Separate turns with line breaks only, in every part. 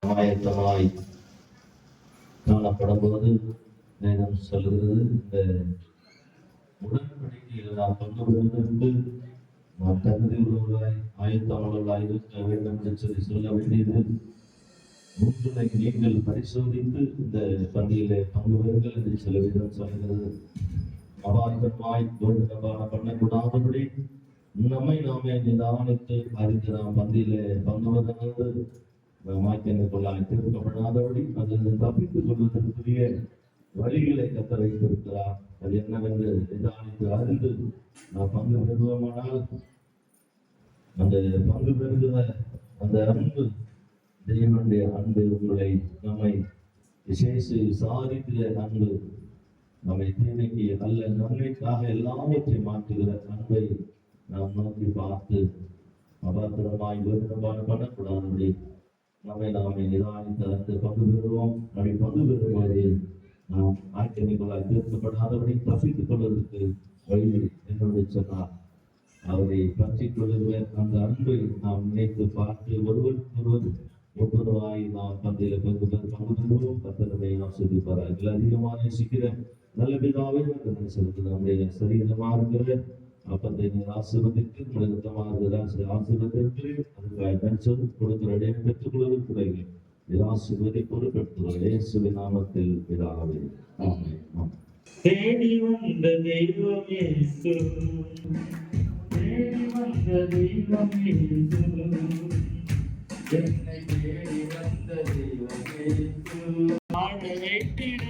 ஆயத்தமாய் காணப்படும் போது நேரம் சொல்லுகிறது. இந்த உடன்படிக்கையில் நாம் பங்கு பெறுவதற்கு நாம் தகுதி உள்ளவர்களாய் ஆயத்தமானவர்களாய் இருக்க வேண்டும் என்று சொல்ல வேண்டியது. மூன்றை நீங்கள் பரிசோதித்து இந்த பந்தியிலே பங்கு பெறுங்கள் என்று சொல்ல வேண்டும் சொல்லுகிறது. அபார்த்தமாய் பண்ணக்கூடாதபடி நம்மை நாமே நிதானித்து அறிந்து நாம் பந்தியிலே பங்கு பெறுவது மாய்க்கொள்ளாய் தீர்க்கப்படாதபடி அதில் தப்பித்துக் கொள்வதற்குரிய வழிகளை கத்த வைத்திருக்கிறார். அது என்னவென்று நிதானித்து அறிந்து நாம் பங்கு பெறுவோமானால் அந்த பங்கு பெறுகிற அந்த அன்பு தேவனுடைய அன்பு உங்களை நம்மை விசேஷ விசாரிக்கிற அன்பு நம்மை தேவைக்கு அல்ல நன்மைக்காக எல்லாவற்றையும் மாற்றுகிற அன்பை நாம் நோக்கி பார்த்து அபாத்திரமாய் பண்ணக்கூடாது. நம்மை நாமே நிதானித்து அந்த பங்கு பெறுவோம். அப்படி பங்கு பெறும்போது நாம் ஆக்கிரமிகளால் தீர்க்கப்படாதபடி தப்பித்துக் கொள்வதற்கு வழி என்று சொன்னார். அவரை பற்றிக் கொள்ளுகிற அந்த அன்பை நாம் நினைத்து பார்த்து ஒருவருக்கொருவர் ஒவ்வொருவாய் நாம் பந்தியில பங்கு பெறுவோம். கத்தனை நாம் சொல்லிப்பார். இதில் அதிகமாக நேசிக்கிற நல்ல பிதாவே செலுத்து நம்முடைய சரீரமாக இருக்கிற அப்பத்தை நீர் ஆசீர்வதித்து மனிதமாக ஆசீர்வதித்து அதுக்காக கொடுக்கிற இடையை பெற்றுக் கொள்வதற்கு இது ஆசீர்வதி பொறுப்பெடுத்துள்ள இயேசுவின் நாமத்தில் பிதாவே ஆமென்.
தேடி வந்த தெய்வமே தேடி வந்த தெய்வமே என்னை தேடி வந்த தெய்வமே வாழ வைத்திட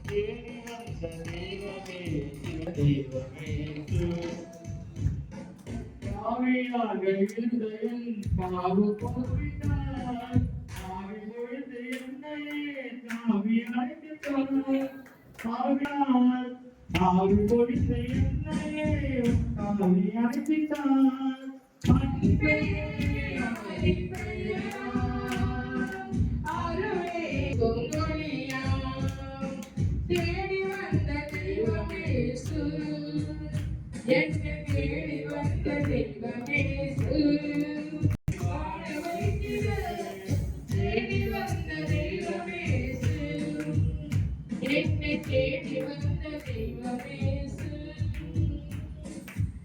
தேடி வந்த தெய்வமே தெய்வமே ஆவியாக இருந்த என் பாவு போவினார் ஆவி பொழுது என்னையே ஆவி அழைத்தார் ஆவியார் ஆவி பொழுது என்னையே ஆவி அழைத்தார் அன்பே அருளே பொங்கொழியா தேடி வந்த தெய்வமே என்னை தேடி வந்த தெய்வமே வாழ வைக்கிற தேடி வந்த தெய்வமே என்னை தேடி வந்த தெய்வமே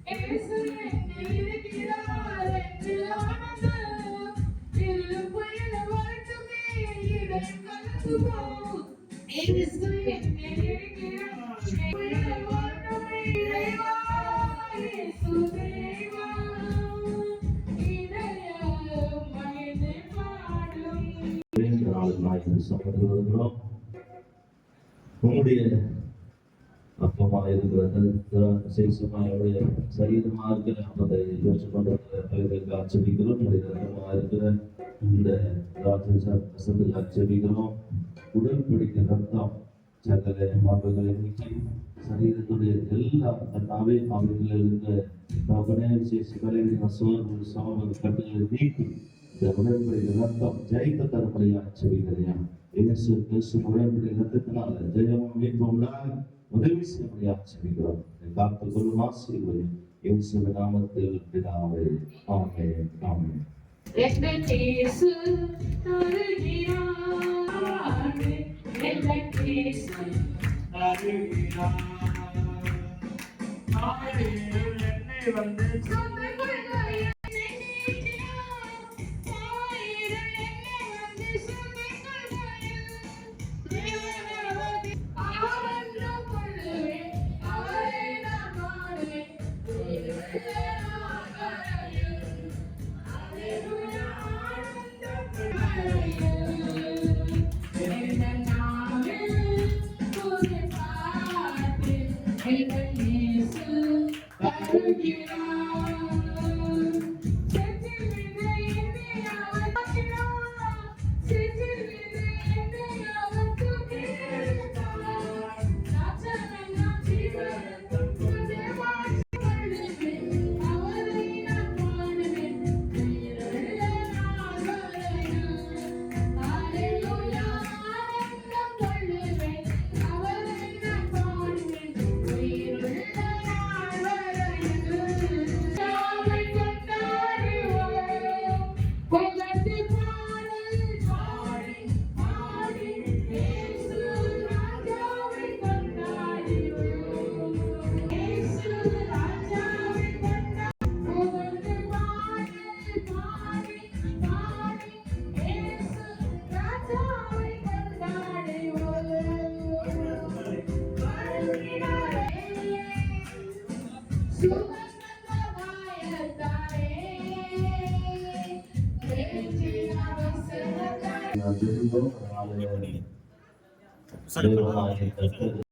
இயேசு என்னை இருக்கிறார் என்று ஆனந்தம் இருளும் புயல் வரட்டுமே இதயம் கலந்து போ இயேசு என்னை இருக்கிறார் புயல் வரட்டுமே இறைவா இயேசு தேவா இதயம் மகிழ்ந்து பாடும்
உங்களுடைய அப்பமா இருக்கிற சேஷமாயுடைய சரீரமா இருக்கிற அதை ஏற்றுக்கொண்டிருக்கிற தலைவர்களுக்கு ஆட்சேபிக்கிறோம். உங்களுடைய ரகமா இருக்கிற இந்த வசதிக்கு ஆட்சேபிக்கிறோம். உடன்படிக்கை ரத்தம் சகல மார்புகளை நீக்கி சரீரத்துடைய எல்லா தன்னாவே அவைகளில் இருந்த விசேஷ சோர்வு சமூக கட்டுகளை நீக்கி இந்த உடன்படிக்கை ரத்தம் ஜெயிக்க தரப்படியா ஆட்சேபிக்கிறையா இயேசு கிறிஸ்து உடன்படிக்கை ரத்தத்தினால ஜெயமும் மீட்பும் உதவி செய்ய ஆட்சேபிக்கிறோம். காத்துக் கொள்ளும் ஆசீர்வதி இயேசுவின் நாமத்தில் பிதாவே ஆமென் ஆமென்.
இயேசு தருகிறார் இயேசு தருகிறார் ஆவியில் என்னை வந்து
ஜெபிப்போம். அதனால தேவனாகிய கர்த்தர்